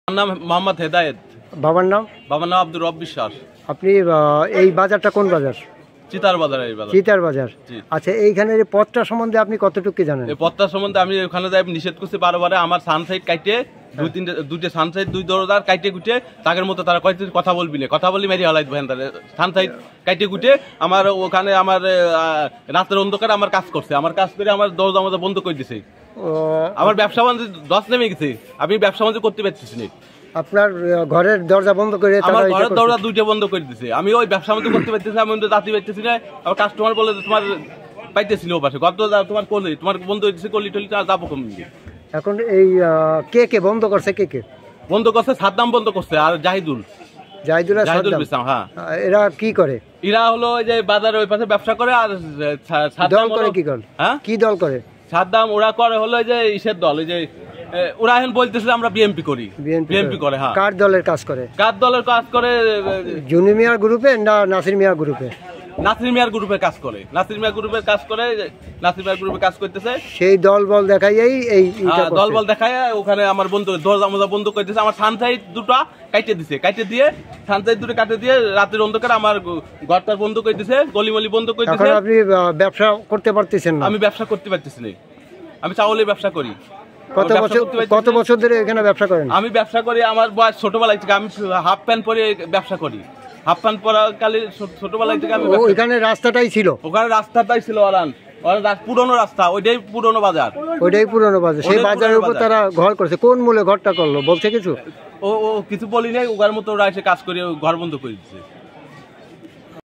আমার নাম মোহাম্মদ হেদায়েত। বাবার নাম? বাবার নাম আব্দুর রব বিশ্বাস। আপনি এই বাজারটা কোন বাজার? চিতার বাজার। এই বাজার চিতার বাজার। আচ্ছা, এইখানের এই পথটা সম্বন্ধে আপনি কতটুকু জানেন? এই পথটা সম্বন্ধে আমি ওখানে যাই নিষেধ করছি বারবারে। আমার সানসাইড কাইটে দুইটা সানসাইড দুই দরদার কাইটে গুটে তাদের মতো তারা কথা বলবি না, কথা বললি মেরি হলাই সানসাইড কাইটে গুটে আমার ওখানে আমার রাতের অন্ধকারে আমার কাজ করছে। আমার কাজ করে আমার দরজা মতো বন্ধ করে দিছে। আমার ব্যবসা বাণিজ্য দশ নেমে গেছে, আমি ব্যবসা বাণিজ্য করতে পারতেছি না। আপনার ঘরের দরজা বন্ধ করে? আমার ঘরের দরজা দুইটা বন্ধ করে দিছে। আমি ওই ব্যবসা বাণিজ্য করতে পারতেছি, আমি যাতে পারতেছি না। আমার কাস্টমার বলে তোমার পাইতেছি না ও পাশে, গত তোমার করলি তোমার বন্ধ হয়ে দিচ্ছে, করলি টলি যাবো কমনি। এখন এই কে বন্ধ করছে? কে বন্ধ করছে? সাদ্দাম বন্ধ করছে আর জাহিদুল ইসলাম। হ্যাঁ, এরা কি করে? এরা হলো ওই যে বাজারে ওই পাশে ব্যবসা করে। আর দল করে কি করে? হ্যাঁ, কি দল করে? সাদ্দাম ওরা করে হলো যে ইসের দল, ওই যে ওরা এখন বলতেছে আমরা বিএমপি করি। বিএমপি করে। হ্যাঁ। কার দলের কাজ করে? কার দলের কাজ করে? জুনি মিয়ার গ্রুপে না নাসির মিয়ার গ্রুপে? নাসির মিয়ার গ্রুপের কাজ করে। নাসির মিয়ার গ্রুপের কাজ করে। নাসির মিয়ার গ্রুপে কাজ করতেছে। সেই দল বল দেখাই এই দল বল দেখায় ওখানে আমার বন্ধু দরজা মজা বন্ধ করে দিয়েছে। আমার সানসাইড দুটো কাইটে দিছে, কাইটে দিয়ে সানসাইড দুটো কাটে দিয়ে রাতের অন্ধকারে আমার ঘরটা বন্ধ করে দিছে, গলিমলি বন্ধ করে দিছে। আপনি ব্যবসা করতে পারতেছেন না? আমি ব্যবসা করতে পারতেছি না। আমি চাউলের ব্যবসা করি। কত বছর ধরে এখানে ব্যবসা করেন? আমি ব্যবসা করি আমার বয়স ছোটবেলায় থেকে। আমি হাফ প্যান্ট পরে ব্যবসা করি। হাফ প্যান্ট পরা কালে ছোটবেলায় থেকে আমি ওইখানে রাস্তাটাই ছিল? ওখানে রাস্তাটাই ছিল পুরনো রাস্তা, ওইটাই পুরনো বাজার। সেই বাজারের উপর তারা ঘর করেছে। কোন মূলে ঘরটা করলো বলছে কিছু? ও কিছু বলি নাই, ওগার মতো ওরা এসে কাজ করে ঘর বন্ধ করে দিচ্ছে।